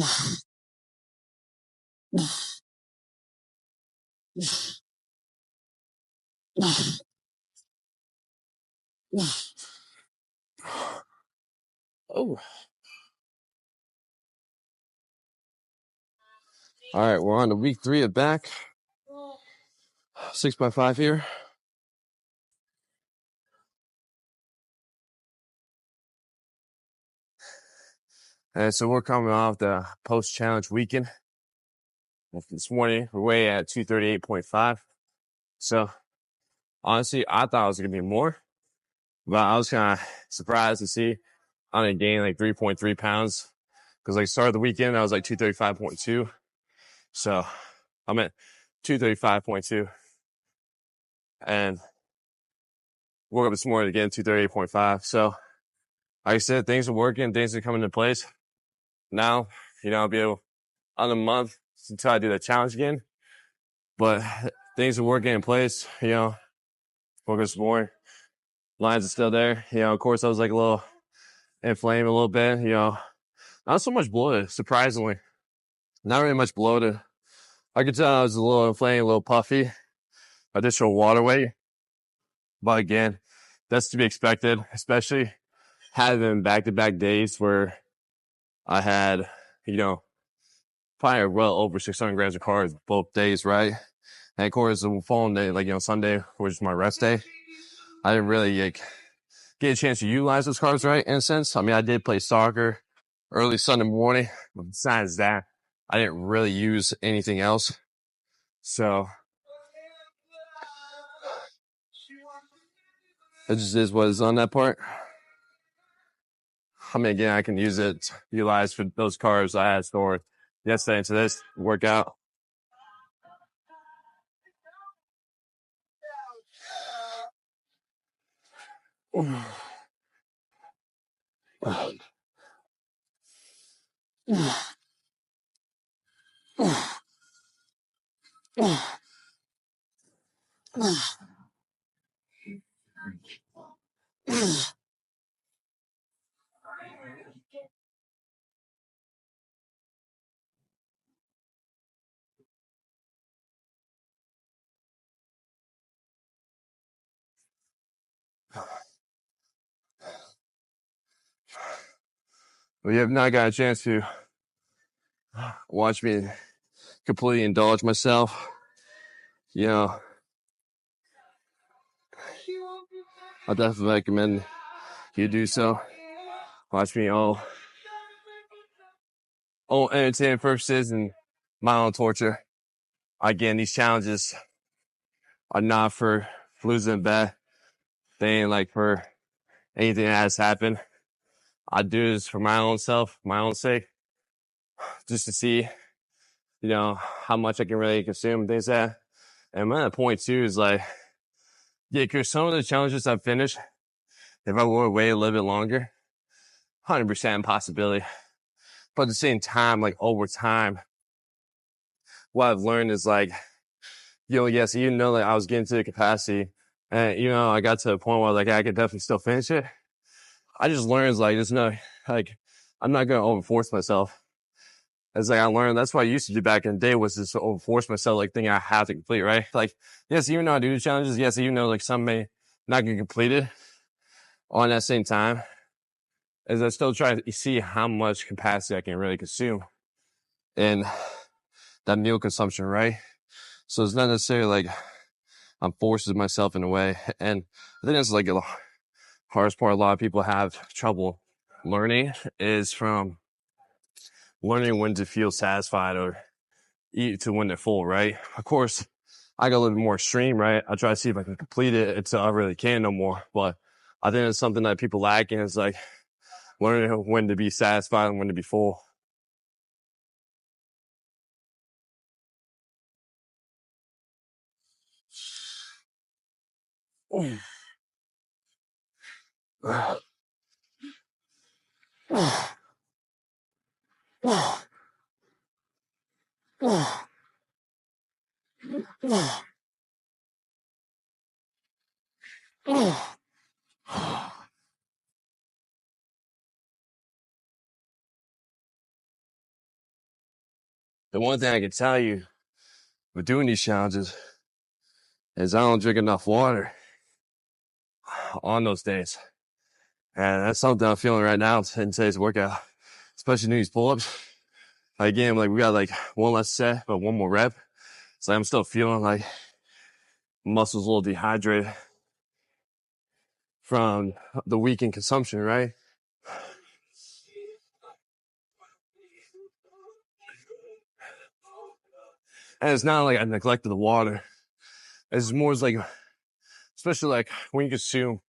Oh. All right, we're on to week 3 of back. 6x5 here. And so we're coming off the post-challenge weekend. This morning, we're way at 238.5. So, honestly, I thought it was going to be more. But I was kind of surprised to see I only gained like 3.3 pounds. Because like started the weekend, I was like 235.2. So, I'm at 235.2. And woke up this morning again, 238.5. So, like I said, things are working. Things are coming into place. Now, I'll be able, on a month until I do the challenge again. But things are working in place, woke up this morning. Lines are still there. Of course, I was like a little inflamed a little bit, not so much bloated, surprisingly. Not really much bloated. I could tell I was a little inflamed, a little puffy. Additional water weight. But again, that's to be expected, especially having back-to-back days where I had, probably well over 600 grams of carbs both days, right? And of course, the following day, Sunday, which is my rest day, I didn't really get a chance to utilize those carbs, right? In a sense, I mean, I did play soccer early Sunday morning, but besides that, I didn't really use anything else. So it just is what is on that part. I mean, again, I can utilize for those carbs I had stored yesterday into this workout. Well, you have not got a chance to watch me completely indulge myself. I definitely recommend you do so. Watch me all entertainment purposes and my own torture. Again, these challenges are not for losing a bet. They ain't like for anything that has happened. I do this for my own self, my own sake, just to see, how much I can really consume things that. And my point too is like, yeah, because some of the challenges I've finished, if I were to wait a little bit longer, 100% possibility. But at the same time, like over time, what I've learned is like, yes, even though like I was getting to the capacity and, I got to a point where like I could definitely still finish it. I just learned like, there's no, like, I'm not going to overforce myself. It's like I learned, that's what I used to do back in the day was just to overforce myself, like thinking I have to complete, right? Like, yes, even though I do the challenges, yes, even though like some may not get completed on that same time, as I still try to see how much capacity I can really consume in that meal consumption, right? So it's not necessarily like I'm forcing myself in a way. And I think that's like the hardest part a lot of people have trouble learning is from learning when to feel satisfied or eat to when they're full, right? Of course, I got a little bit more extreme, right? I try to see if I can complete it until I really can't no more. But I think it's something that people lack in is like learning when to be satisfied and when to be full. The one thing I can tell you with doing these challenges is I don't drink enough water on those days. And that's something I'm feeling right now in today's workout, especially doing these pull-ups. Again, like we got like one less set, but one more rep. So I'm still feeling like muscles a little dehydrated from the weekend consumption, right? And it's not like I neglected the water. It's more like, especially like when you consume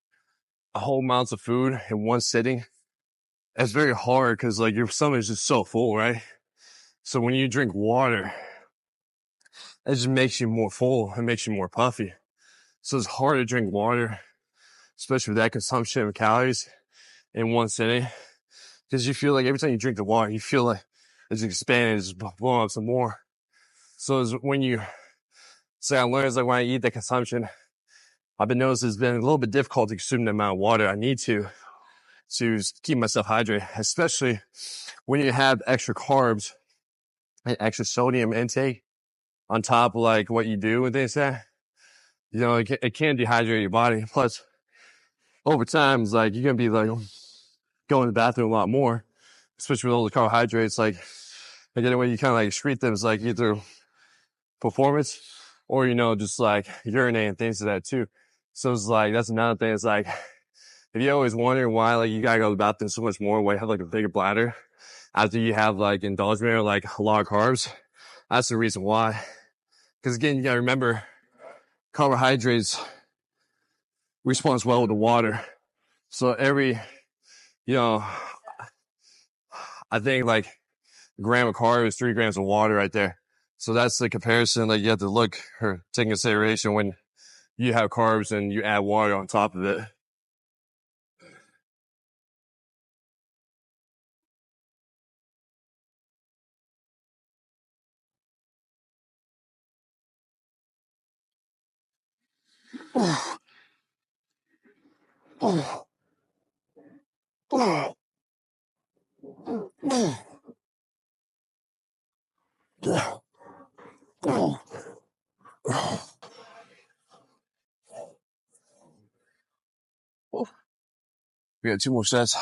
a whole amounts of food in one sitting, it's very hard because like your stomach is just so full, right? So when you drink water, it just makes you more full. It makes you more puffy. So it's hard to drink water, especially with that consumption of calories in one sitting. Because you feel like every time you drink the water, you feel like it's expanding, it's blowing up some more. So it's when you say I learned is like when I eat the consumption, I've been noticing it's been a little bit difficult to consume the amount of water I need to keep myself hydrated, especially when you have extra carbs and extra sodium intake on top of like what you do and things like that. You know, it can dehydrate your body. Plus, over time, it's like you're gonna be like going to the bathroom a lot more, especially with all the carbohydrates. Like, again, when you kind of like excrete them, it's like either performance or, you know, just like urinate and things of that too. So it's like, that's another thing. It's like, if you always wonder why, like, you gotta go to the bathroom so much more, why you have like a bigger bladder after you have like indulgence or like a lot of carbs, that's the reason why. Because again, you gotta remember, carbohydrates responds well with the water. So every, you know, I think like a gram of carbs is 3 grams of water right there. So that's the comparison that you have to look or take in consideration when you have carbs and you add water on top of it. We got 2 more sets.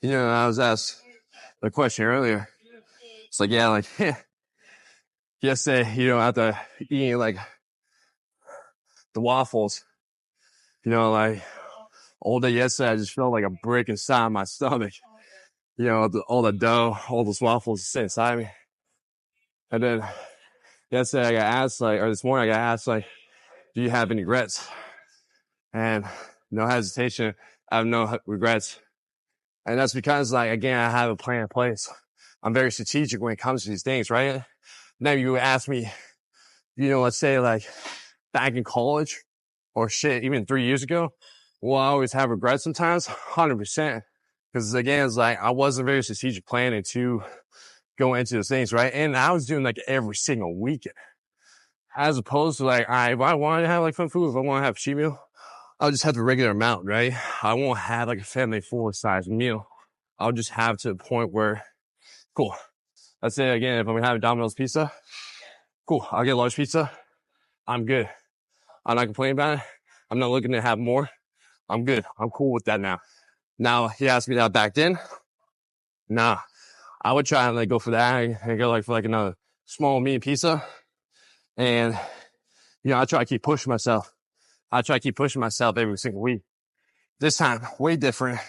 You know, I was asked the question earlier. It's like, yeah, like, yesterday, you know, after eating like the waffles, you know, like all day yesterday, I just felt like a brick inside my stomach. You know, all the dough, all those waffles sit inside me. And then yesterday I got asked like, or this morning I got asked like, do you have any regrets? And no hesitation. I have no regrets. And that's because like, again, I have a plan in place. I'm very strategic when it comes to these things, right? Now you ask me, you know, let's say like back in college or shit, even 3 years ago, will I always have regrets sometimes? 100%. Because again, it's like, I wasn't very strategic planning to go into those things, right? And I was doing like every single weekend. As opposed to like, if I want to have like fun food, if I want to have a cheat meal, I'll just have the regular amount, right? I won't have like a family full size meal. I'll just have to a point where, cool. Let's say again, if I'm gonna have a Domino's pizza, cool. I'll get a large pizza. I'm good. I'm not complaining about it. I'm not looking to have more. I'm good. I'm cool with that now. Now, he asked me that back then. Nah, I would try and like go for that and go like for like another small meat pizza. And, you know, I try to keep pushing myself. I try to keep pushing myself every single week. This time, way different.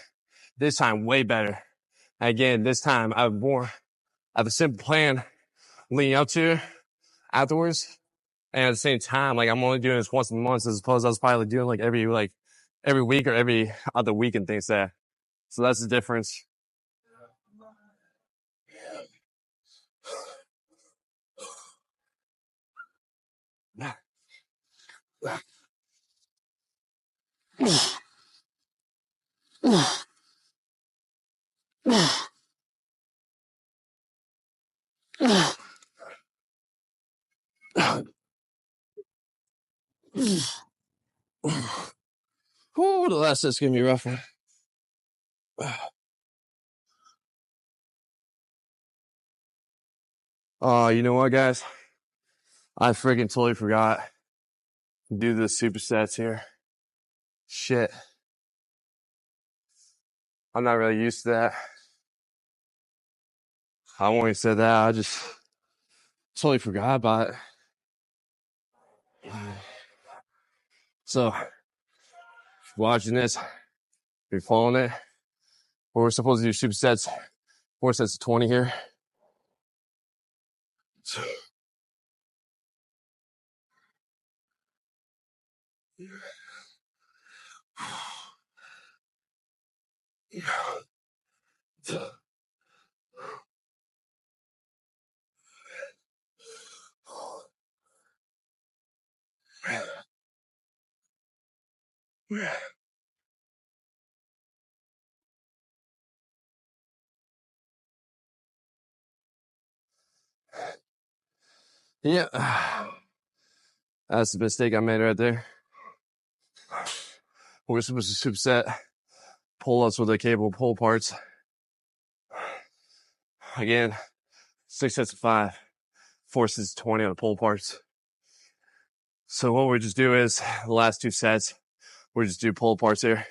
This time, way better. Again, this time I have a simple plan leading up to afterwards. And at the same time, like I'm only doing this once a month as opposed to I was probably doing like every week or every other week and things like that. So that's the difference. Ooh, the last set's gonna be a rough one. Oh, you know what, guys? I freaking totally forgot to do the supersets here. Shit. I'm not really used to that. I won't even say that. I just totally forgot about it. So, watching this, you're following it. We're supposed to do supersets, 4 sets of 20 here. Yeah. That's the mistake I made right there. We're supposed to superset pull-ups with the cable pull parts. Again, 6 sets of 5, 4 sets of 20 on the pull parts. So what we just do is, the last 2 sets, we just do pull parts here.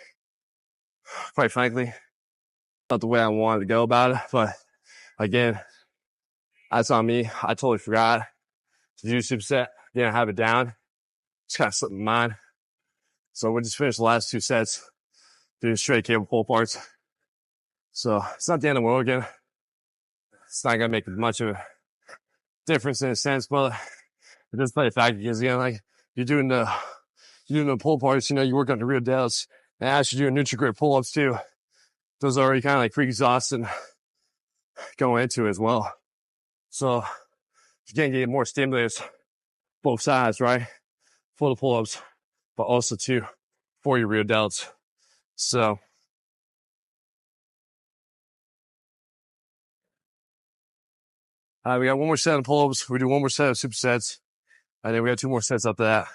Quite frankly, not the way I wanted to go about it, but again, that's on me. I totally forgot to do superset. Didn't have it down. Just kind of slipped my mind. So we'll just finish the last 2 sets, doing straight cable pull parts. So it's not the end of the world again. It's not gonna make much of a difference in a sense, but it does play a factor because again, like you're doing the pull parts, you know, you work on the rear delts, and as you're doing neutral grip pull-ups too, those are already kind of like pre-exhausting going into it as well. So you can get more stimulus both sides, right? For the pull-ups, but also too for your rear delts. So we got 1 more set of pull-ups. We do 1 more set of supersets, and then we got 2 more sets after that.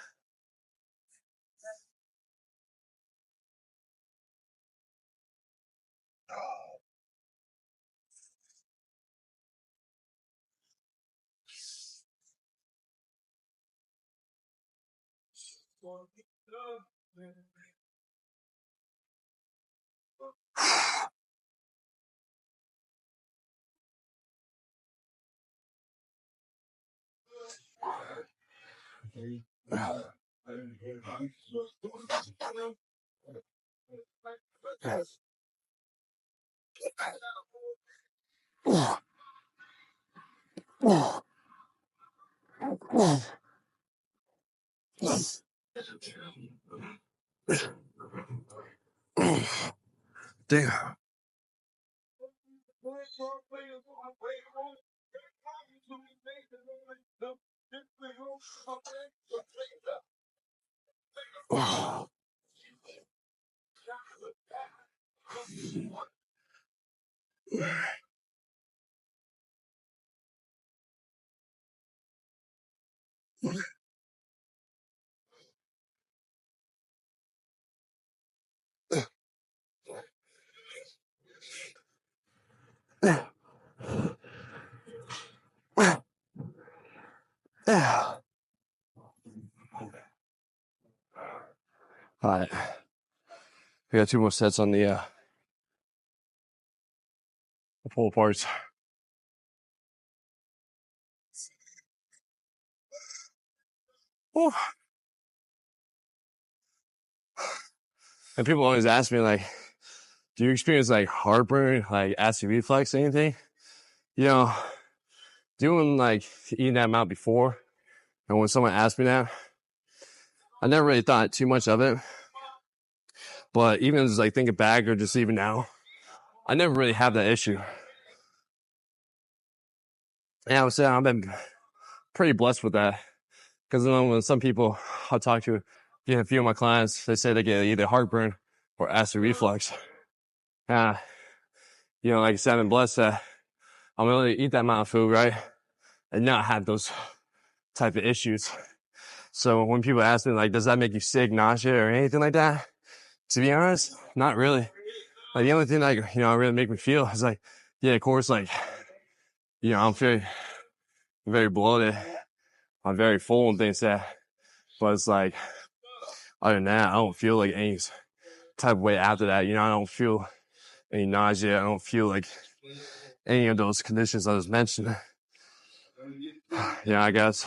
Damn. All right. We got 2 more sets on the pull parts. Whew. And people always ask me, like, do you experience like heartburn, like acid reflux, anything? You know, doing like eating that amount before, and when someone asked me that, I never really thought too much of it. But even as like thinking back or just even now, I never really have that issue. And I would say I've been pretty blessed with that. Because when some people I talk to, a few of my clients, they say they get either heartburn or acid reflux. You know, like I said, I've been blessed that I'm able to eat that amount of food, right? and not have those type of issues. So when people ask me, like, does that make you sick, nausea, or anything like that? To be honest, not really. Like, the only thing that, really make me feel is like, yeah, of course, like, I'm very bloated. I'm very full and things like that. But it's like, other than that, I don't feel like any type of way after that. I don't feel any nausea. I don't feel like any of those conditions I just mentioned. I guess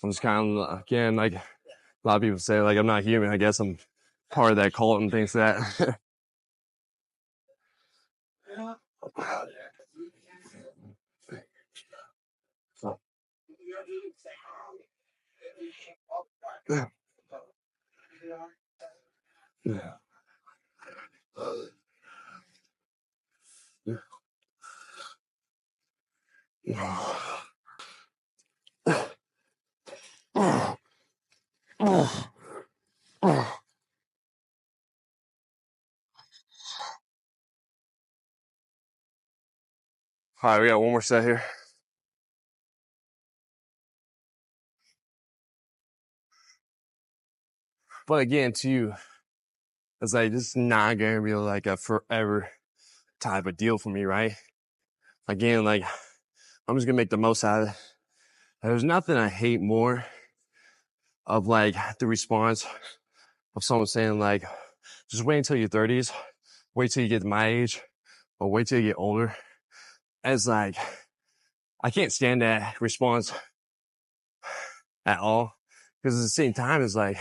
I'm just kind of, again, like a lot of people say, like, I'm not human. I guess I'm part of that cult and things like that. All right, we got one more set here. But again, to you, it's like, this is not going to be like a forever type of deal for me, right? Again, like, I'm just going to make the most out of it. There's nothing I hate more of, like, the response of someone saying, like, just wait until your 30s, wait till you get to my age, or wait till you get older. It's like, I can't stand that response at all. Because at the same time, it's like,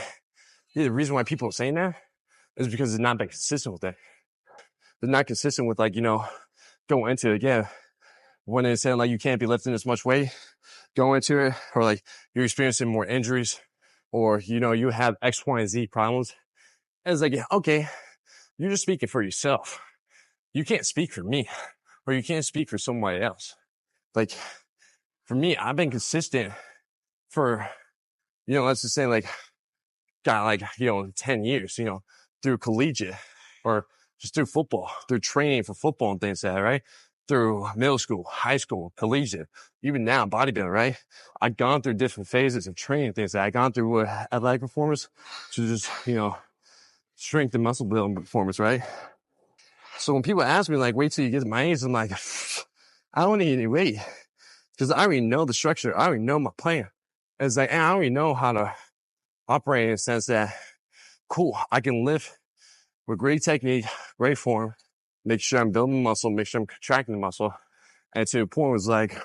the reason why people are saying that is because they're not being consistent with it. They're not consistent with, like, going into it. Yeah, when they're saying, like, you can't be lifting as much weight, go into it, or like you're experiencing more injuries, or you have X, Y, and Z problems. And it's like, yeah, okay, you're just speaking for yourself. You can't speak for me, or you can't speak for somebody else. Like, for me, I've been consistent for, let's just say, like, got, like, 10 years, through collegiate, or just through football, through training for football and things like that, right? Through middle school, high school, collegiate, even now bodybuilding, right? I've gone through different phases of training things. I've gone through athletic performance to just, strength and muscle building performance, right? So when people ask me, like, wait till you get to my age, I'm like, I don't need any weight, because I already know the structure. I already know my plan. It's like, I already know how to operate in a sense that, cool, I can lift with great technique, great form, make sure I'm building muscle, make sure I'm contracting the muscle. And to the point was like,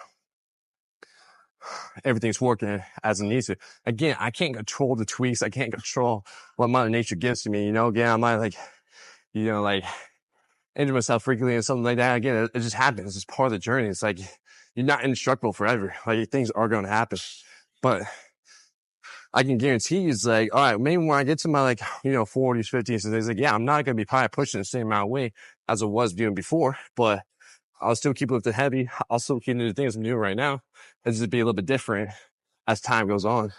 everything's working as it needs to. Again, I can't control the tweaks. I can't control what Mother Nature gives to me. Again, I might like injure myself frequently and something like that. Again, it just happens. It's part of the journey. It's like, you're not indestructible forever. Like, things are going to happen. But I can guarantee you, it's like, all right, maybe when I get to my 40s, 50s, and it's like, yeah, I'm not going to be probably pushing the same amount of weight as I was doing before, but I'll still keep lifting heavy. I'll still keep doing the things I'm doing right now. It's just be a little bit different as time goes on.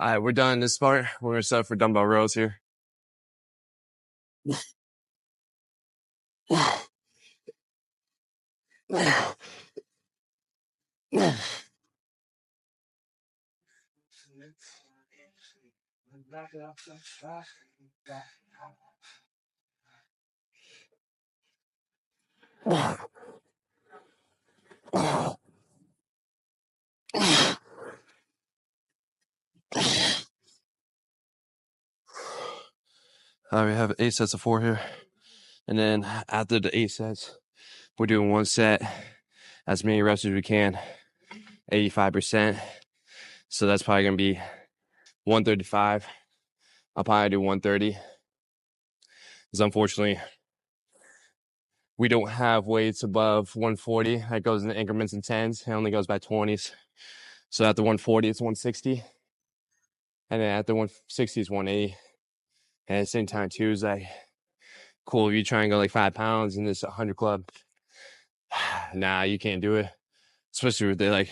All right, we're done this part. We're going to start for dumbbell rows here. We have 8 sets of 4 here. And then after the 8 sets, we're doing 1 set, as many reps as we can, 85%. So that's probably going to be 135. I'll probably do 130. Because unfortunately, we don't have weights above 140. That goes in increments in 10s. It only goes by 20s. So at the 140, it's 160. And then at the 160, it's 180. And at the same time, too, is like, cool, if you try and go like 5 pounds in this 100 club, nah, you can't do it. Especially with the like,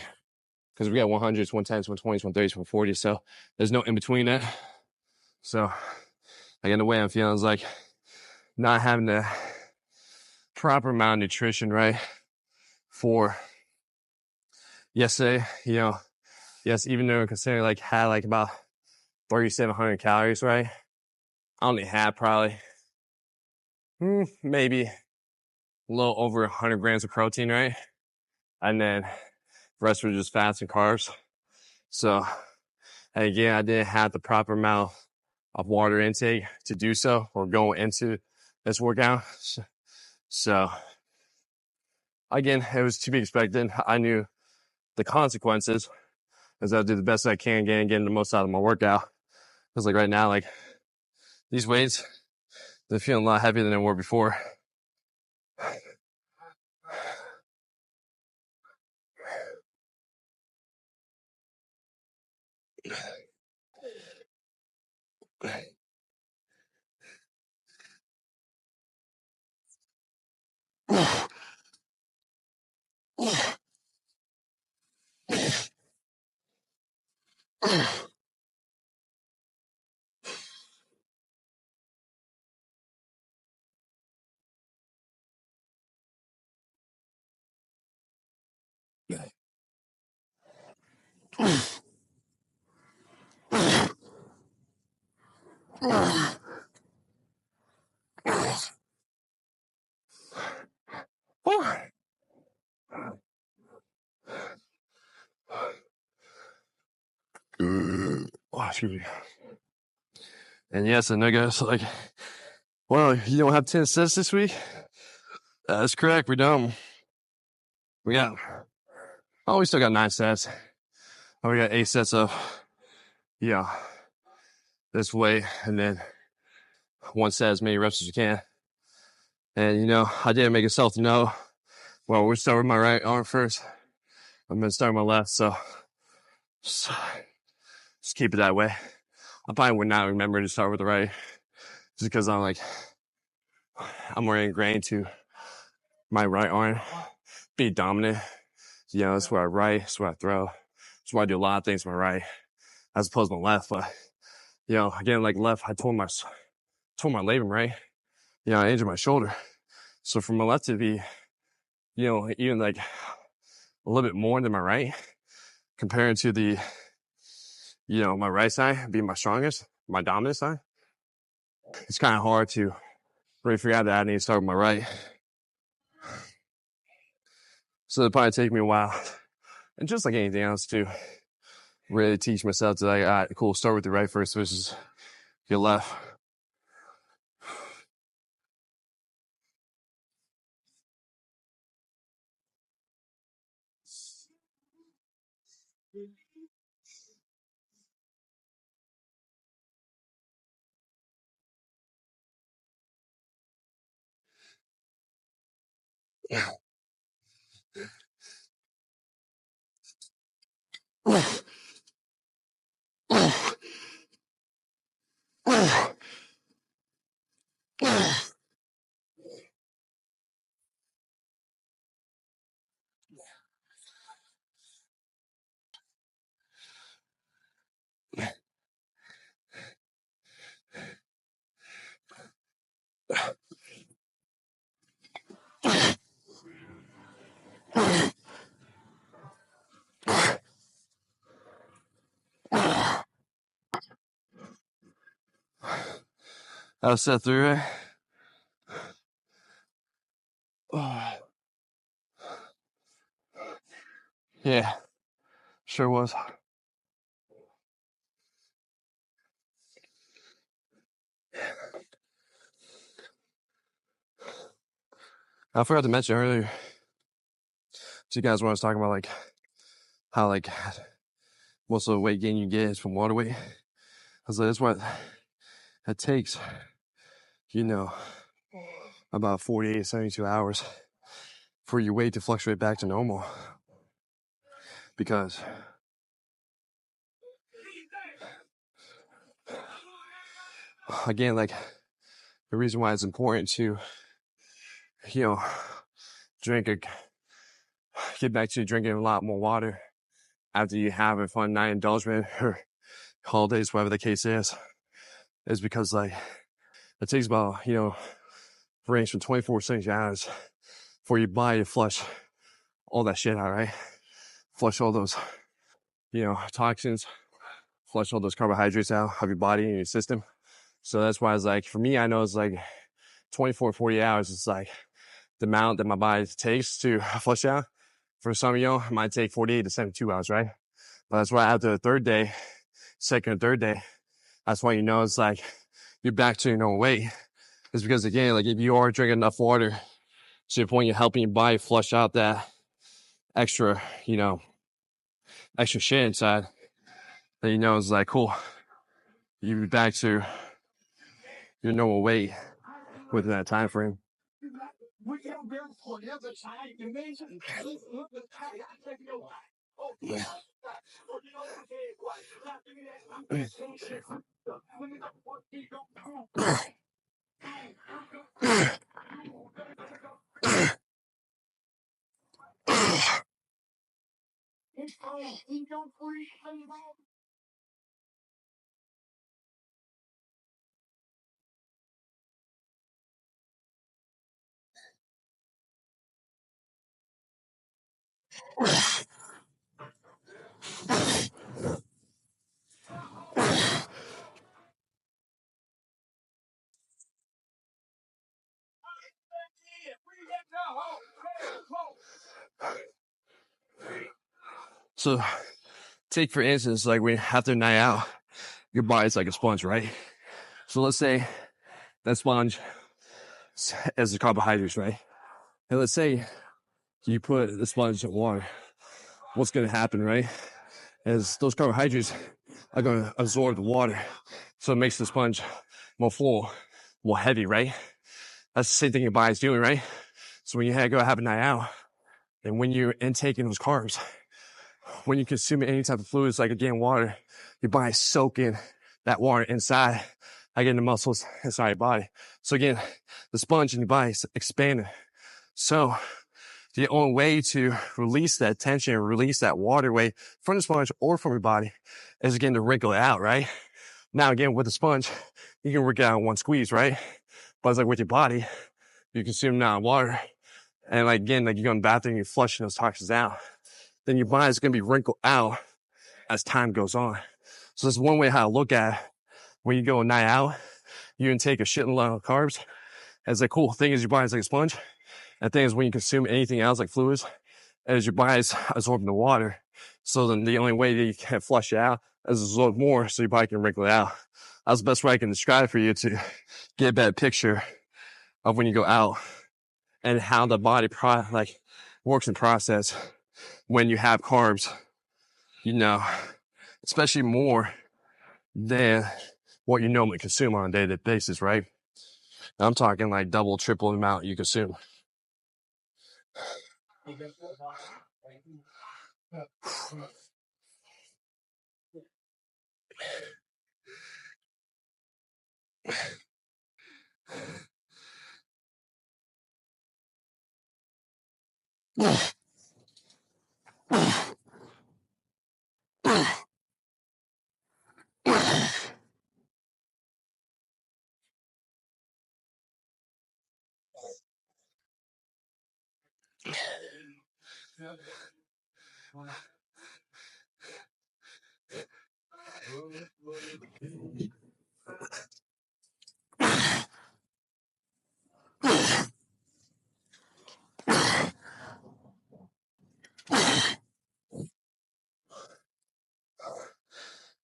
because we got 100s, 110s, 120s, 130s, 140s. So there's no in between that. So, like, in the way I'm feeling is like not having the proper amount of nutrition, right? For yesterday, yes, even though considering like had like about 3,700 calories, right? I only had probably maybe a little over 100 grams of protein, right? And then the rest were just fats and carbs. So, and again, I didn't have the proper amount of water intake to do so or going into this workout. So, again, it was to be expected. I knew the consequences as I'll do the best I can getting the most out of my workout. Because like right now, like these weights, they're feeling a lot heavier than they were before. Oh, excuse me. And yes, I know guys like, well, you don't have 10 sets this week? That's correct, we don't. We still got 9 sets. Oh, we got 8 sets of, this way, and then 1 set as many reps as you can. And, I didn't make a self note. Well, we're starting with my right arm first. I'm going to start with my left, so just keep it that way. I probably would not remember to start with the right just because I'm more ingrained to my right arm be dominant. That's where I write, that's where I throw. That's where I do a lot of things with my right as opposed to my left. But, again, like left, I tore my labrum, right? I injured my shoulder. So for my left to be, even like a little bit more than my right compared to the, my right side being my strongest, my dominant side, it's kind of hard to really figure out that I need to start with my right. So it'll probably take me a while. And just like anything else to really teach myself to like, all right, cool, start with the right first versus your left. That was set through, right? Yeah, sure was. I forgot to mention earlier to you guys when I was talking about like how like most of the weight gain you get is from water weight. I was like, that's what it takes, about 48 to 72 hours for your weight to fluctuate back to normal. Because again, like the reason why it's important to, get back to drinking a lot more water after you have a fun night indulgence or holidays, whatever the case is because like it takes about, range from 24 to 70 hours for your body to flush all that shit out, right? Flush all those, toxins, flush all those carbohydrates out of your body and your system. So that's why it's like, for me, I know it's like 24, 40 hours. It's like the amount that my body takes to flush out. For some of y'all, it might take 48 to 72 hours, right? But that's why after the third day, second or third day, that's why it's like you're back to your normal weight. It's because, again, like if you are drinking enough water to the point you're helping your body flush out that extra, extra shit inside, then it's like, cool, you'll be back to your normal weight within that time frame. So take, for instance, like when after a night out, your body's like a sponge, right? So let's say that sponge as the carbohydrates, right? And let's say you put the sponge in water. What's going to happen, right? Is those carbohydrates are going to absorb the water. So it makes the sponge more full, more heavy, right? That's the same thing your body's doing, right? So when you go have a night out, and when you're intaking those carbs, when you consume any type of fluids, like again, water, your body's soaking that water inside, again, the muscles inside your body. So again, the sponge in your body is expanding. So the only way to release that tension, release that water weight from the sponge or from your body is, again, to wrinkle it out, right? Now, again, with the sponge, you can wrinkle it out in one squeeze, right? But it's like with your body, you consume now water, and like, again, like you go in the bathroom, you're flushing those toxins out, then your body is going to be wrinkled out as time goes on. So that's one way how to look at it. When you go a night out, you intake a shitload of carbs. As the cool thing is your body's like a sponge. And the thing is, when you consume anything else like fluids, as your body's absorbing the water. So then the only way that you can flush it out is absorb more so your body can wrinkle it out. That's the best way I can describe for you to get a better picture of when you go out and how the body works and process when you have carbs, especially more than what you normally consume on a daily basis, right? I'm talking like double, triple the amount you consume.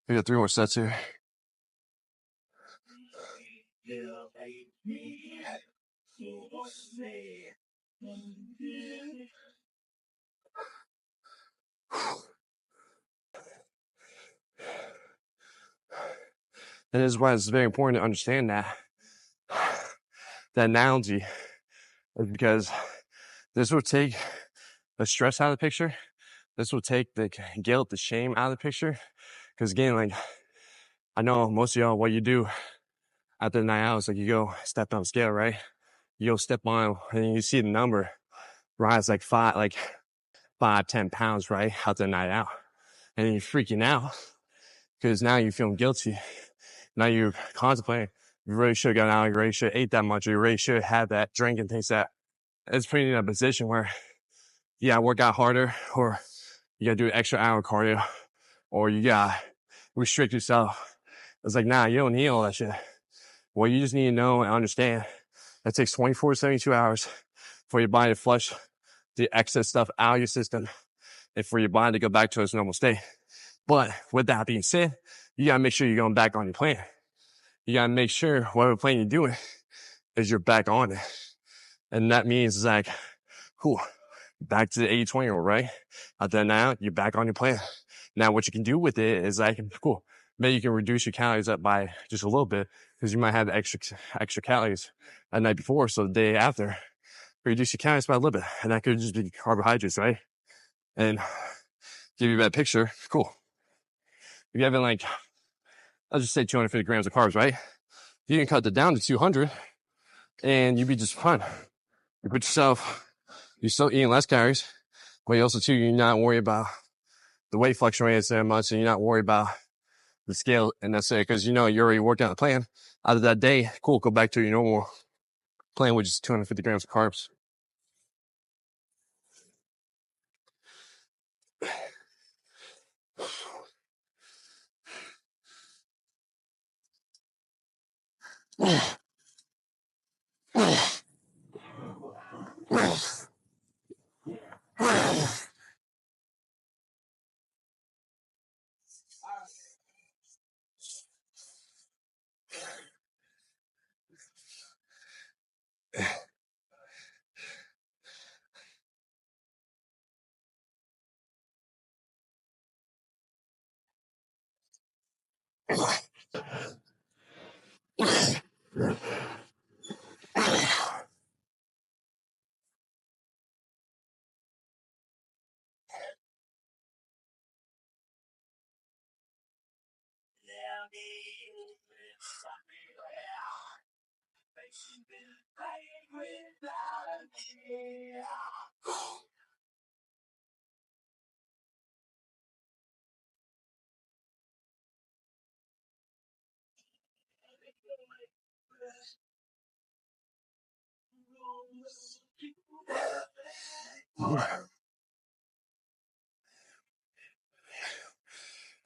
We got 3 more sets here. And this is why it's very important to understand that analogy is because this will take the stress out of the picture. This will take the guilt, the shame out of the picture. Because again, like, I know most of y'all, what you do after the night out is like you go step on the scale, right? You go step on and you see the number rise like 10 pounds, right? After the night out. And then you're freaking out because now you're feeling guilty. Now you're contemplating, you really should have gotten out, you really should have ate that much, or you really should have had that drink and things that. It's putting you in a position where you gotta work out harder, or you gotta do an extra hour cardio, or you gotta restrict yourself. It's like, nah, you don't need all that shit. Well, you just need to know and understand that takes 24 to 72 hours for your body to flush the excess stuff out of your system and for your body to go back to its normal state. But with that being said, you gotta make sure you're going back on your plan. You gotta make sure whatever plan you're doing is you're back on it. And that means it's like, cool, back to the 80-20 rule, right? Then now you're back on your plan. Now what you can do with it is like, cool, maybe you can reduce your calories up by just a little bit because you might have extra calories the night before. So the day after, reduce your calories by a little bit. And that could just be carbohydrates, right? And give you a better picture. Cool. If you having like, I'll just say 250 grams of carbs, right? You can cut that down to 200 and you'd be just fine. You put yourself, you're still eating less calories, but you also too, you're not worried about the weight fluctuating so much, and you're not worried about the scale and that's it, because you know you're already working on the plan. Out of that day, cool, go back to your normal plan, which is 250 grams of carbs.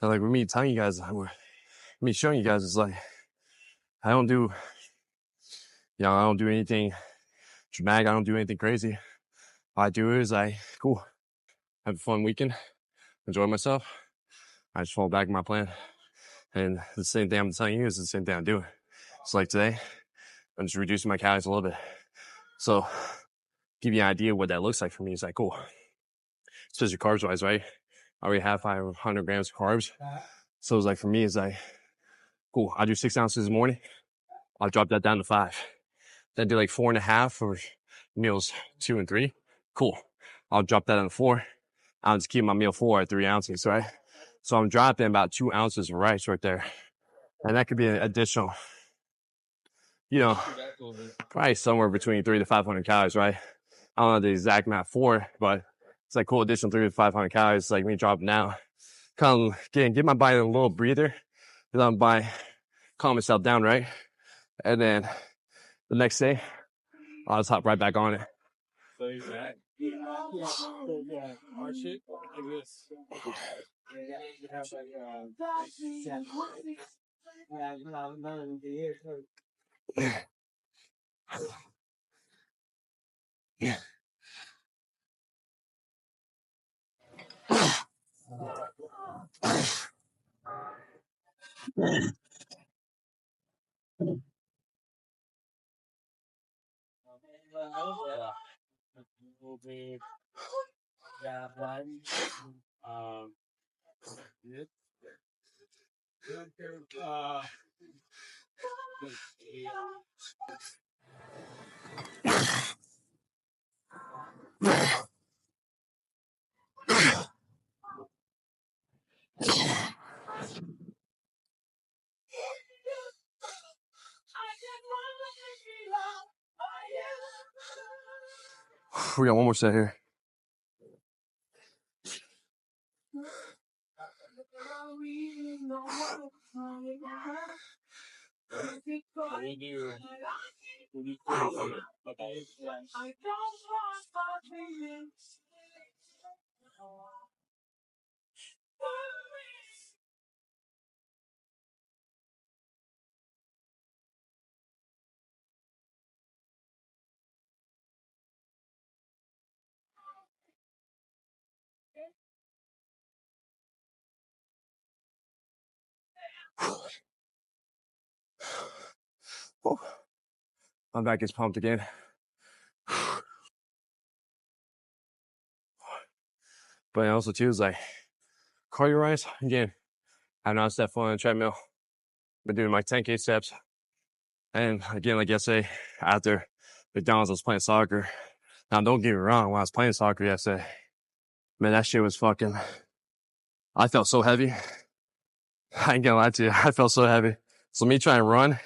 And like with me telling you guys, me showing you guys is like, I don't do anything dramatic. I don't do anything crazy. All I do is cool, have a fun weekend, enjoy myself. I just fall back in my plan. And the same thing I'm telling you is the same thing I'm doing. It's like today, I'm just reducing my calories a little bit. So give you an idea what that looks like for me. It's like, cool. Especially carbs wise, right? I already have 500 grams of carbs. So it's like, for me, it's like, cool. I do 6 ounces in the morning. I'll drop that down to 5. Then do like 4.5 for meals 2 and 3. Cool. I'll drop that on 4. I'll just keep my meal 4 at 3 ounces, right? So I'm dropping about 2 ounces of rice right there. And that could be an additional, probably somewhere between 300 to 500 calories, right? I don't know the exact amount for, but it's like cool additional 300 to 500 calories. It's like me dropping down. Come give my body a little breather. By calm myself down, right? And then the next day, I'll just hop right back on it. So you're back. Arch it like this. We got one more set here. Oh, my back is pumped again. But also too is like cardio rise again. I've not stepped on the treadmill. Been doing my 10K steps. And again, like yesterday, after McDonald's, I was playing soccer. Now, don't get me wrong, when I was playing soccer yesterday, man, that shit was fucking, I felt so heavy. I ain't gonna lie to you. I felt so heavy. So me trying to run,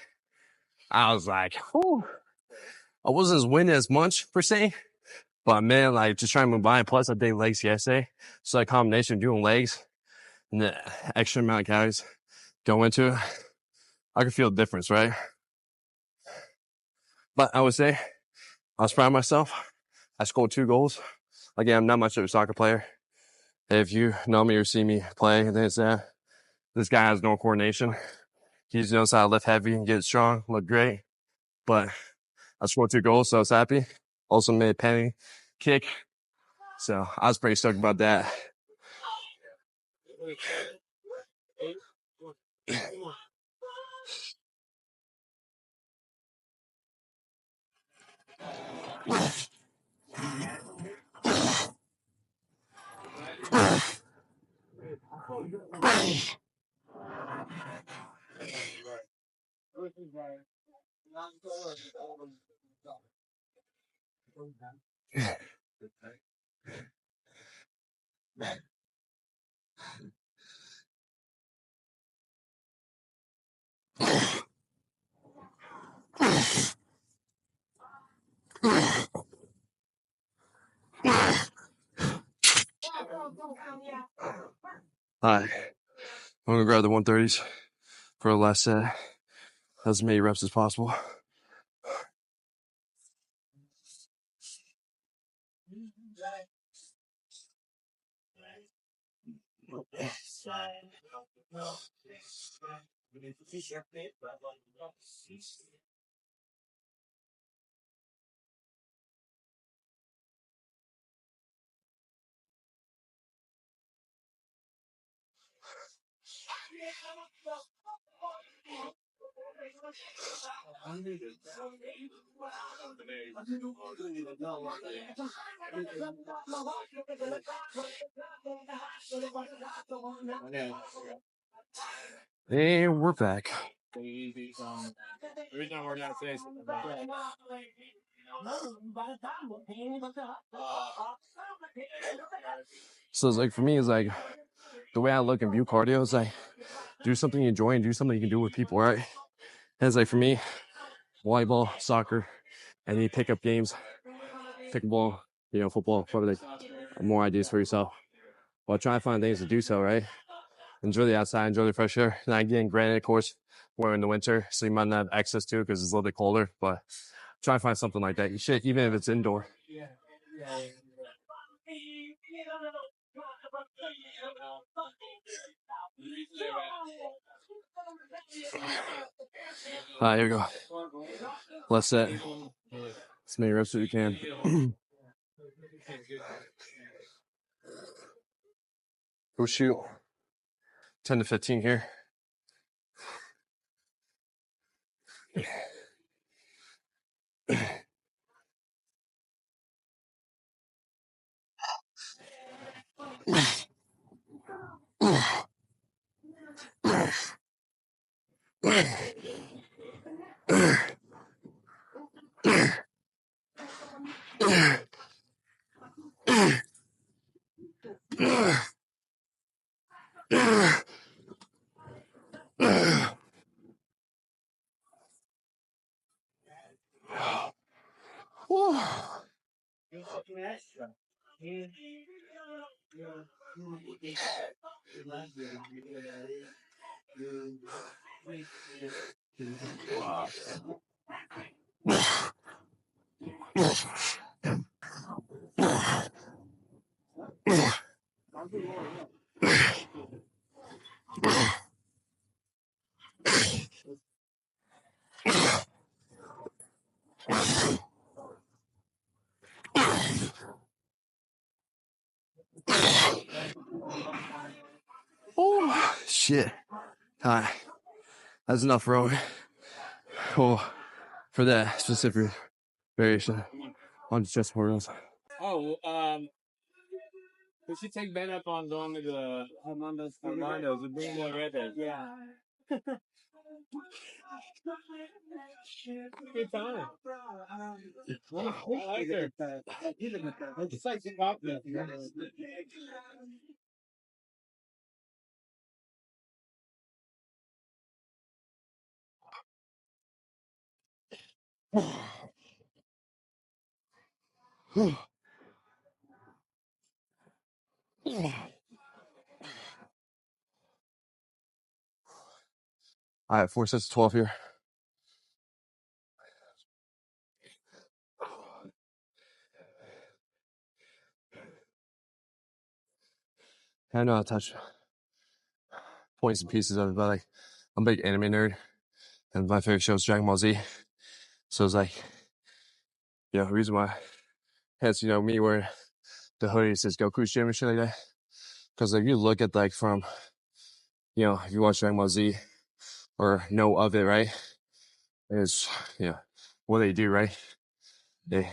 I was like, whew. I wasn't as winning as much per se, but man, like just trying to move by. And plus I did legs yesterday. So that combination of doing legs and the extra amount of calories go into it, I could feel the difference, right? But I would say I was proud of myself. I scored 2 goals. Again, I'm not much of a soccer player. If you know me or see me play, this guy has no coordination. He just knows how to lift heavy and get strong, look great. But I scored 2 goals, so I was happy. Also made a penalty kick. So I was pretty stoked about that. Alright, I'm gonna grab the 130s for the last set. As many reps as possible. And we're back. So it's like for me, it's like the way I look and view cardio is like do something you enjoy and do something you can do with people, right? And it's like for me, volleyball, soccer, any pickup games, pickleball, football, probably more ideas for yourself. While trying to find things to do so, right? Enjoy the outside, enjoy the fresh air. And again, granted, of course, we're in the winter, so you might not have access to it because it's a little bit colder, but try to find something like that. You should, even if it's indoor. All right, here we go. Last set. As many reps as you can. Go shoot 10 to 15 here. Oh, shit. All right. That's enough rowing. Oh, for that specific variation on chest hurdles. Oh, we should take Ben up on going to the Armando's and bring more redheads. Yeah. Good time. I like her. It's like confident. All right, 4 sets of 12 here. I know how to touch points and pieces of it, but like, I'm a big anime nerd, and my favorite show is Dragon Ball Z. So it's like, the reason why, hence, me wearing the hoodie says Goku's gym and shit like that. Because if you look at like from, if you watch Dragon Ball Z or know of it, right? Is what they do, right? They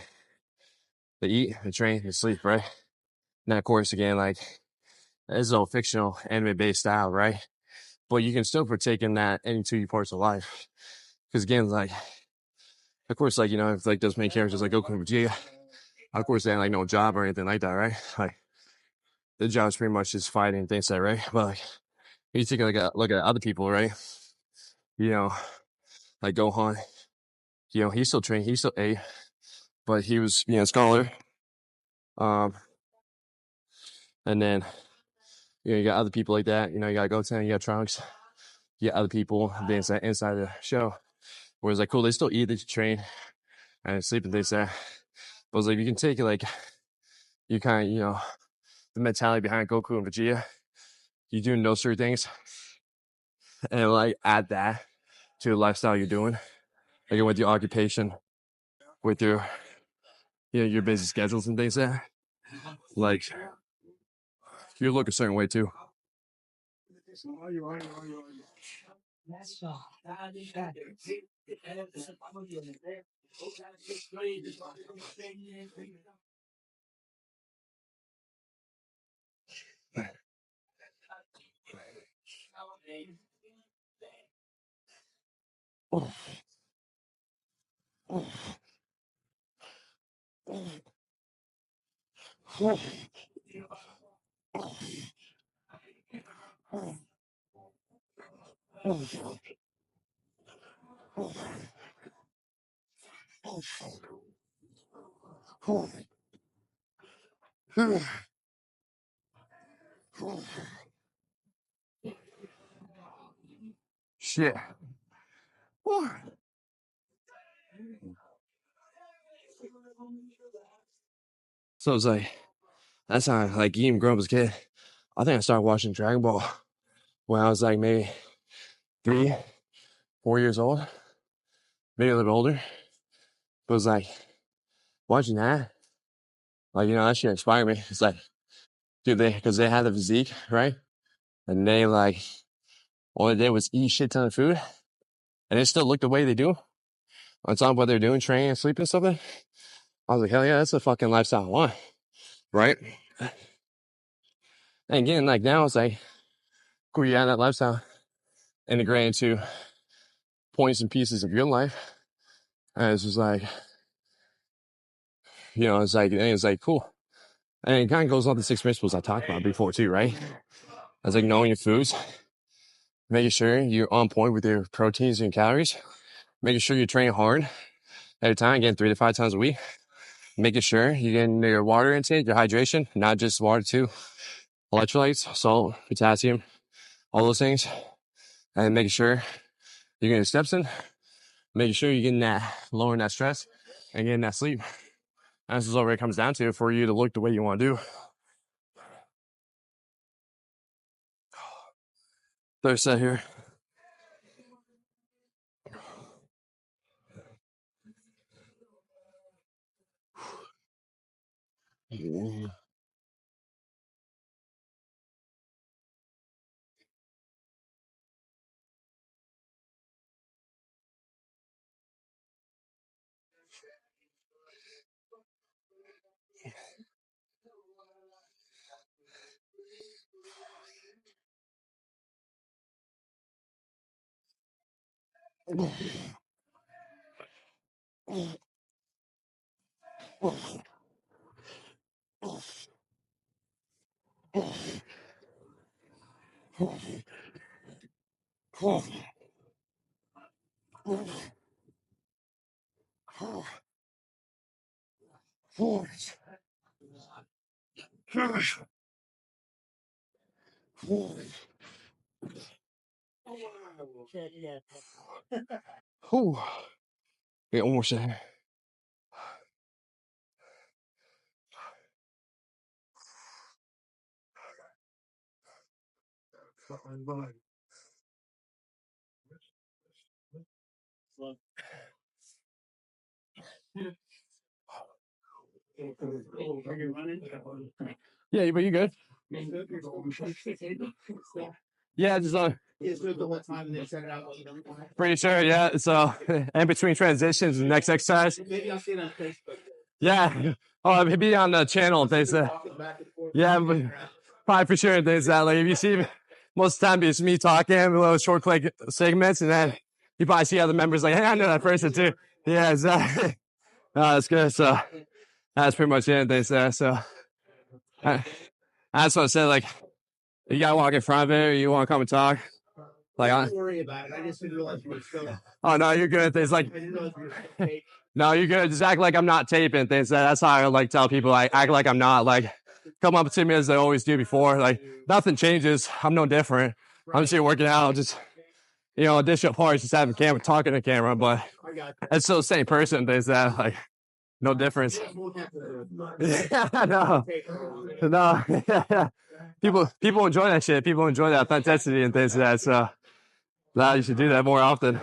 eat, they train, they sleep, right? And of course, again, like it's a fictional anime-based style, right? But you can still partake in that any 2 parts of life. Because again, like, of course, like, if like those main characters like Goku and Vegeta, of course they have like no job or anything like that, right? Like the job is pretty much just fighting and things like that, right? But like you take like a look at other people, right? Like Gohan, he still trained, he still ate, but he was being a scholar. And then you got other people like that. You got Goten, you got Trunks, you got other people inside the show. Whereas like cool, they still eat, they train, and sleep and things like that. But it's like you can take it like you kind of the mentality behind Goku and Vegeta. You doing those certain things, and like add that to the lifestyle you're doing, like with your occupation, with your your busy schedules and things like that. Like you look a certain way too. Shit. So it's like that's how like even growing up as a kid. I think I started watching Dragon Ball when I was like maybe 3, 4 years old, maybe a little bit older. But it was like watching that, like that shit inspired me. It's like, dude, because they had the physique, right? And they like all they did was eat shit ton of food, and they still look the way they do. On top of what they're doing, training and sleeping and something. I was like, hell yeah, that's a fucking lifestyle I want, right? And again, like now it's like, cool, you have that lifestyle integrate into points and pieces of your life. And it's just like, it's like cool. And it kind of goes on the 6 principles I talked about before too, right? It's like knowing your foods, making sure you're on point with your proteins and calories, making sure you train hard at a time, again, 3 to 5 times a week. making sure you get your water intake, your hydration, not just water too, electrolytes, salt, potassium, all those things, and making sure you're getting your steps in, making sure you're getting that, lowering that stress, and getting that sleep. And this is all it comes down to for you to look the way you want to do. Third set here. Whew. Get one more set here. Yeah, but you good. Yeah, just pretty sure. Yeah, so in between transitions, the next exercise. Maybe I'll see it on Facebook. Yeah, oh, maybe on the channel. They say, yeah, but probably for sure. There's that. Like if you see, most of the time it's me talking, little short click segments, and then you probably see other members like, hey, I know that person too. Yeah, exactly. That's good. So that's pretty much it. They say so. That's what I said. Like, you gotta walk in front of it, or you want to come and talk. Like, don't worry about it. I just didn't realize you were still. Oh no, you're good. It's like, no, you're good. Just act like I'm not taping things. That's how I like tell people. I act like I'm not. Like, come up to me as they always do before. Like, nothing changes. I'm no different. I'm just here working out. Just additional parts, just having camera, talking to camera, but it's still the same person. There's that like no difference. Yeah, no, no. People enjoy that shit. People enjoy that authenticity and things like that. So, nah, you should do that more often.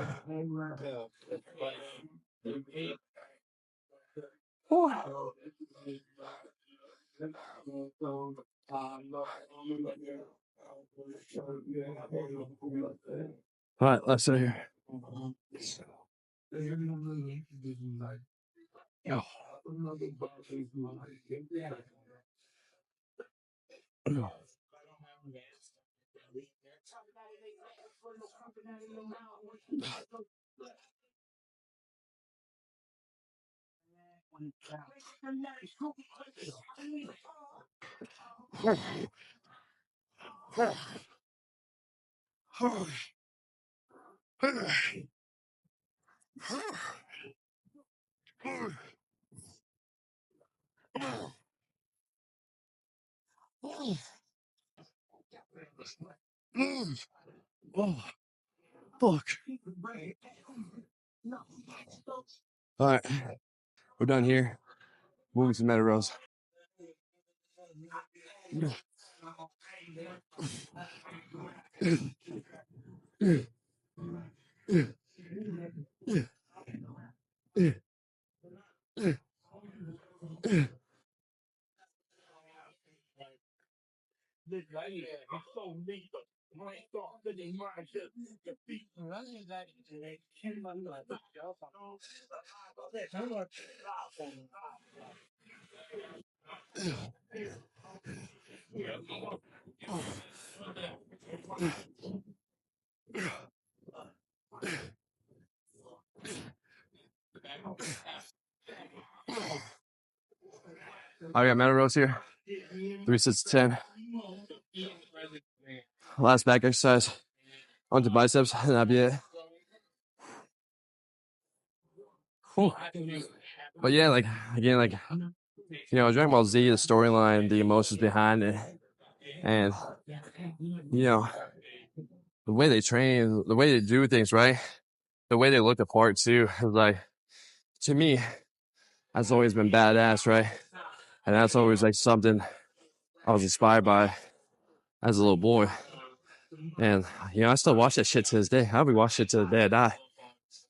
All right, let's sit here. Oh. Oh, fuck. All right, we're done here. Moving some meadow rows. I got meadow rows here. 3 sets of 10. Last back exercise onto biceps, and that'll be it. Cool. But yeah, like again, like Dragon Ball Z, the storyline, the emotions behind it, and the way they train, the way they do things, right? The way they look the part too. Like, to me, that's always been badass, right? And that's always like something I was inspired by as a little boy. And I still watch that shit to this day. I'll be watching it to the day I die.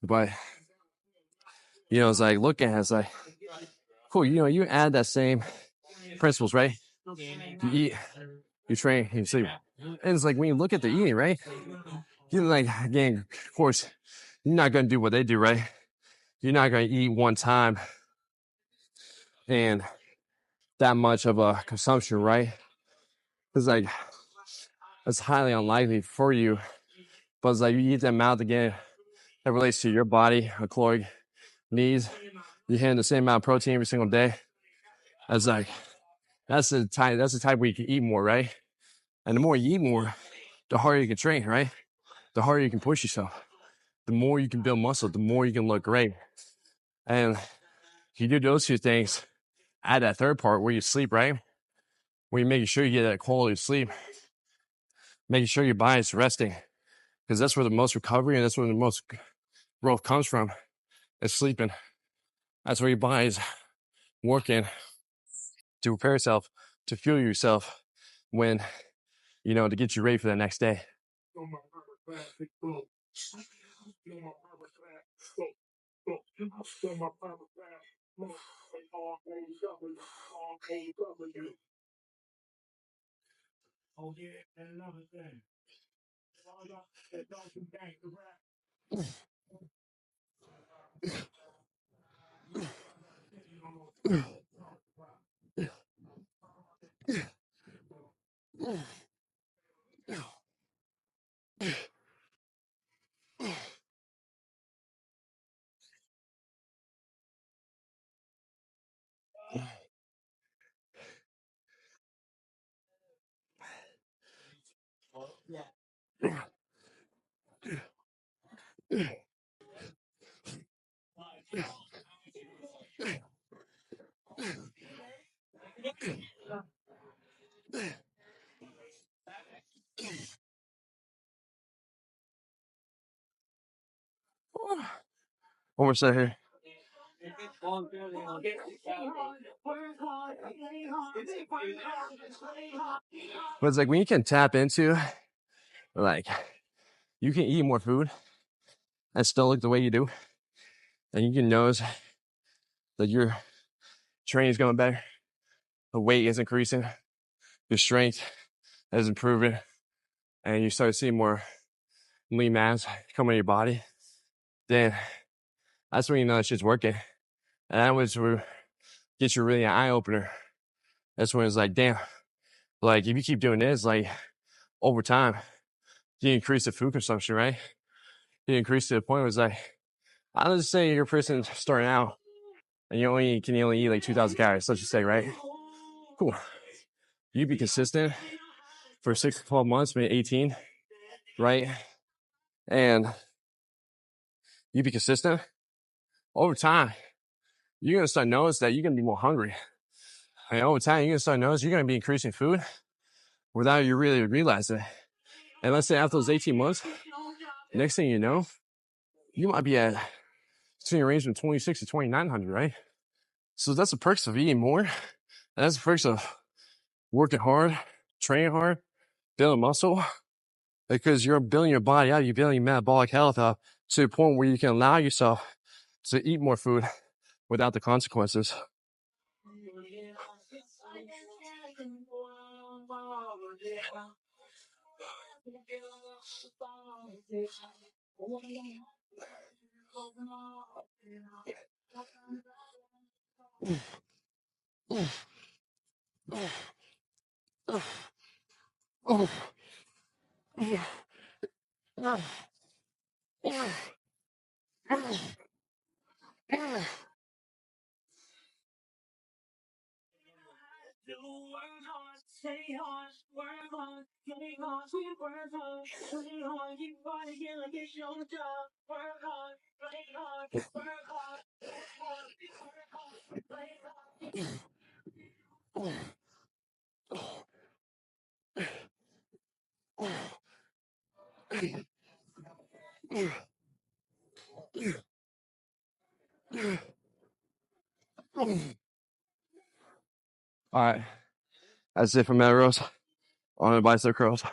But it's like looking at it, it's like cool. You add that same principles, right? You eat, you train, you sleep. And it's like when you look at the eating, right? You're like, again, of course, you're not gonna do what they do, right? You're not gonna eat one time and that much of a consumption, right? It's like it's highly unlikely for you. But it's like you eat the amount again that relates to your body, a caloric needs. You're hitting the same amount of protein every single day. That's like that's the type where you can eat more, right? And the more you eat more, the harder you can train, right? The harder you can push yourself. The more you can build muscle, the more you can look great. And you do those two things, add that third part where you sleep, right? Where you're making sure you get that quality of sleep, making sure your body's resting, because that's where the most recovery and that's where the most growth comes from, is sleeping. That's where your body's working to prepare yourself, to fuel yourself when, to get you ready for the next day. One more set here. But it's like when you can tap into, like, you can eat more food and still look the way you do, and you can notice that your training is going better, the weight is increasing, your strength is improving, and you start seeing more lean mass come in your body, then that's when you know that shit's working. And that was where gets you really an eye opener. That's when it's like, damn, like if you keep doing this, like over time, you increase the food consumption, right? You increase to the point where it's like, I'll just say you're a person starting out and you can only eat like 2,000 calories, let's just say, right? Cool. You be consistent for 6 to 12 months, maybe 18, right? And you be consistent over time. You're gonna start noticing that you're gonna be more hungry. And over time, you're gonna start noticing you're gonna be increasing food without you really realizing it. And let's say after those 18 months, next thing you know, you might be at between a range from 26 to 2,900, right? So that's the perks of eating more. And that's the perks of working hard, training hard, building muscle, because you're building your body out, you're building your metabolic health up to the point where you can allow yourself to eat more food without the consequences. All right, that's it for meadow rows on the bicep curls.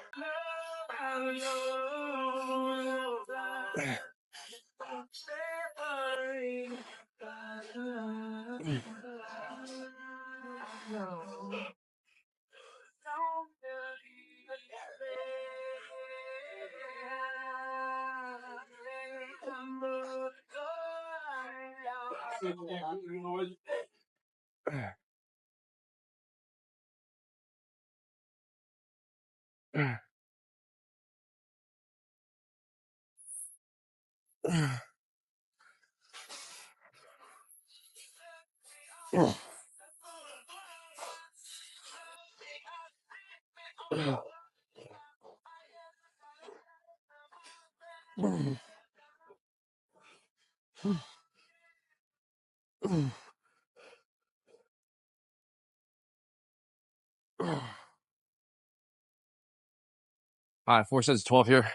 All right, 4 sets of 12 here.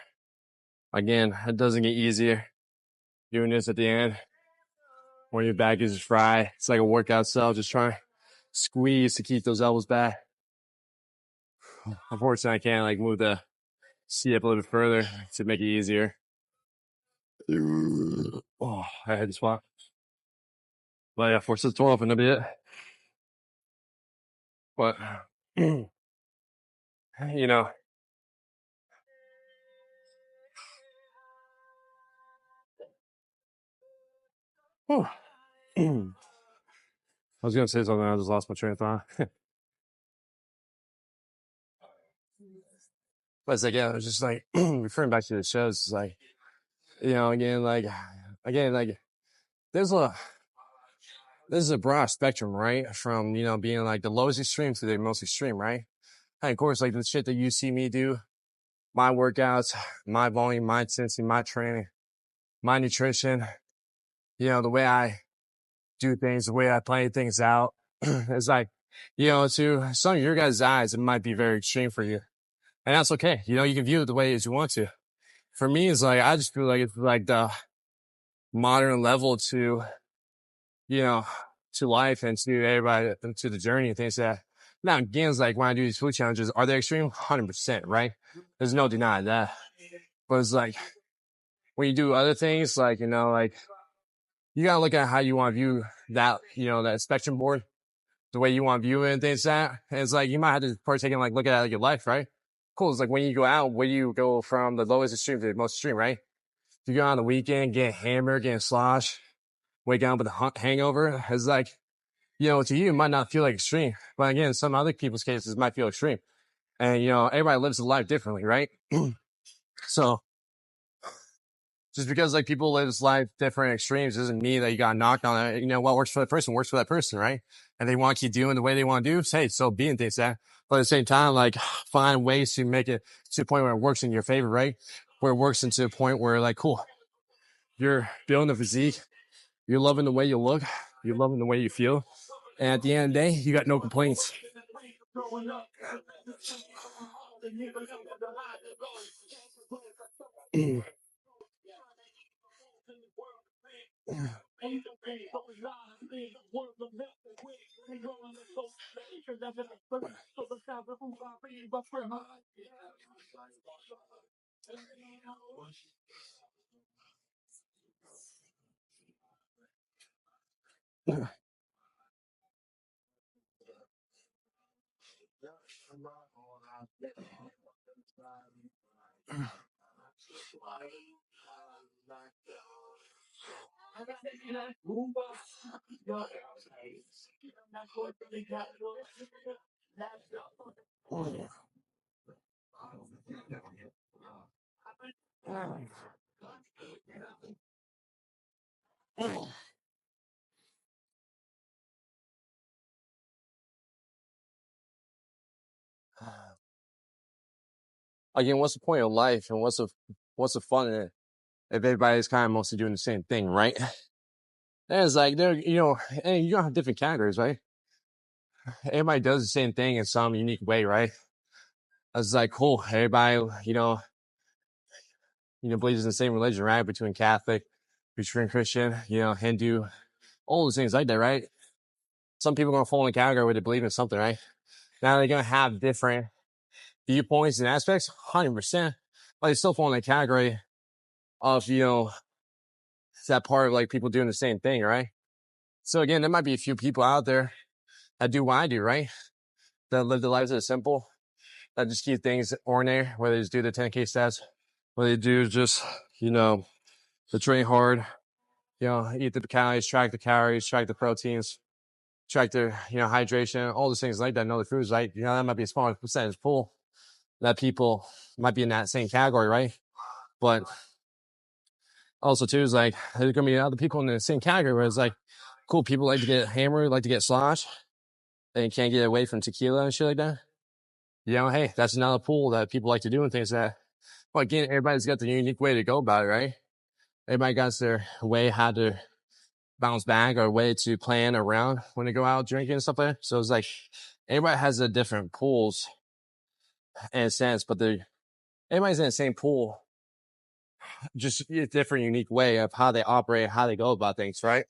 Again, it doesn't get easier doing this at the end when your back is fried. It's like a workout cell, just trying to squeeze to keep those elbows back. Unfortunately, I can't like move the seat up a little bit further to make it easier. Oh, I had to swap. But yeah, 4 sets of 12 and that'll be it. But, you know, I was going to say something. I just lost my train of thought. But it's like, yeah, it was just like referring back to the shows. It's like, you know, again, like there's a broad spectrum, right? From, you know, being like the lowest extreme to the most extreme, right? And of course, like the shit that you see me do, my workouts, my volume, my intensity, my training, my nutrition, you know, the way I do things, the way I plan things out. It's like, you know, to some of your guys' eyes, it might be very extreme for you. And that's okay. You know, you can view it the way as you want to. For me, it's like, I just feel like it's like the modern level to, you know, to life and to everybody, to the journey and things like that. Now, again, it's like when I do these food challenges, are they extreme? 100%, right? There's no denying that. But it's like, when you do other things, like, you know, like, you gotta look at how you want to view that, you know, that spectrum board, the way you want to view it and things like that. And it's like, you might have to partake in, like, look at your life, right? Cool. It's like when you go out, where do you go from the lowest extreme to the most extreme, right? If you go on the weekend, get hammered, get slosh, wake up with a hangover, it's like, you know, to you, it might not feel like extreme. But again, some other people's cases might feel extreme. And, you know, everybody lives a life differently, right? So just because like people live life different extremes doesn't mean that you got knocked on it. You know, what works for that person works for that person, right? And they want to keep doing the way they want to do, hey, so be and things that. But at the same time, like find ways to make it to the point where it works in your favor, right? Where it works into a point where like, cool, you're building a physique, you're loving the way you look, you're loving the way you feel. And at the end of the day, you got no complaints. Again, what's the point of life and what's the fun in it if everybody's kind of mostly doing the same thing, right? And it's like, they're, you know, and you don't have different categories, right? everybody does the same thing in some unique way, right? It's like cool. Everybody, believes in the same religion, right? Between Catholic, between Christian, Hindu, all those things like that, right? Some people are gonna fall in the category where they believe in something, right? Now they're gonna have different viewpoints and aspects, 100%, but they still fall in the category of that part of like people doing the same thing, right? So again, there might be a few people out there that do what I do, right? That live their lives that are simple, that just keep things ordinary, whether they just do the 10K stats, whether they do just, the train hard, eat the calories, track the proteins, track their, hydration, all those things like that, and other foods, right? That might be a small percentage pool that people might be in that same category, right? But also too is like there's gonna be other people in the same category where it's like cool people like to get hammered, like to get sloshed, and can't get away from tequila and shit like that. Hey, that's another pool that people like to do and things that. Well, again, everybody's got their unique way to go about it, right? Everybody got their way how to bounce back or way to plan around when they go out drinking and stuff like that. So it's like everybody has a different pools in a sense, but everybody's in the same pool, just a different, unique way of how they operate, how they go about things, right?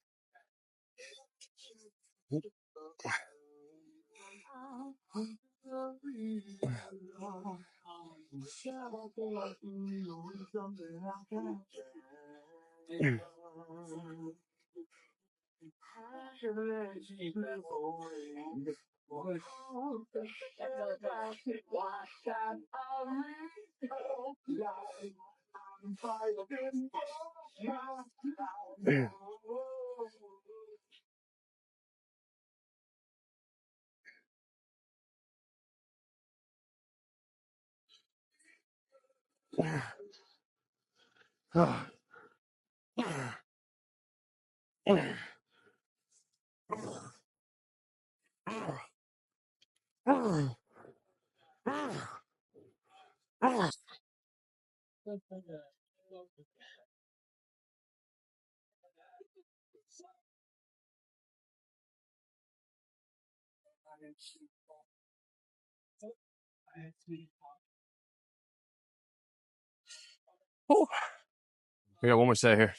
We got one more set here.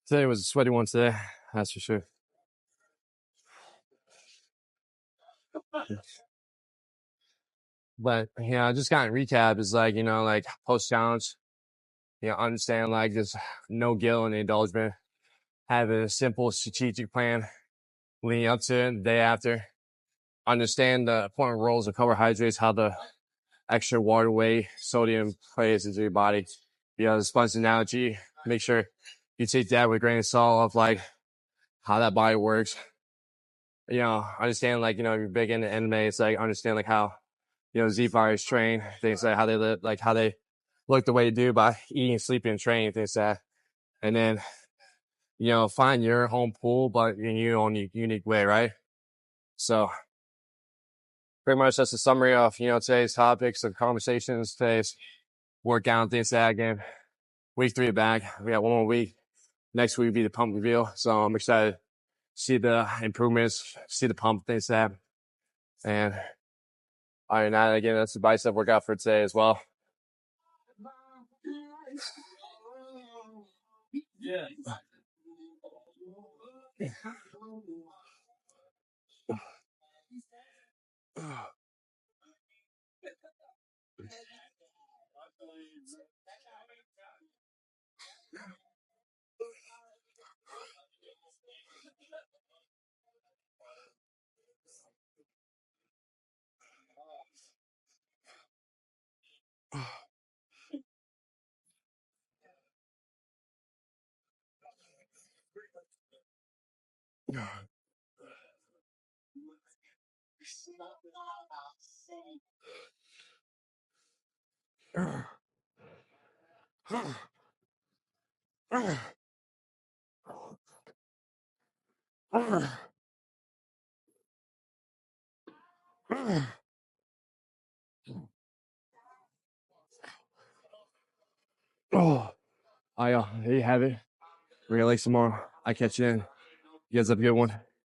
Today was a sweaty one today, that's for sure. But just kind of recap is like, like post challenge, understand like just no guilt and indulgence. Have a simple strategic plan leading up to it, the day after. Understand the important roles of carbohydrates, how the extra water weight, sodium plays into your body. The sponge analogy, make sure you take that with a grain of salt of like how that body works. Understand like, if you're big into anime, it's like understand like how, Z fighters train, things like how they live, like how they look the way they do by eating, sleeping, and training, things like that. And then, find your home pool, but in your own unique way, right? So pretty much that's a summary of, today's topics and conversations, today's workout, things like that. Again, week 3 back. We got one more week. Next week will be the pump reveal. So I'm excited to see the improvements, see the pump, things like that. And other than that, again, that's the bicep workout for today as well. Yeah. Oh, there you have it. We're gonna like some more. I catch you in. You guys have a good one.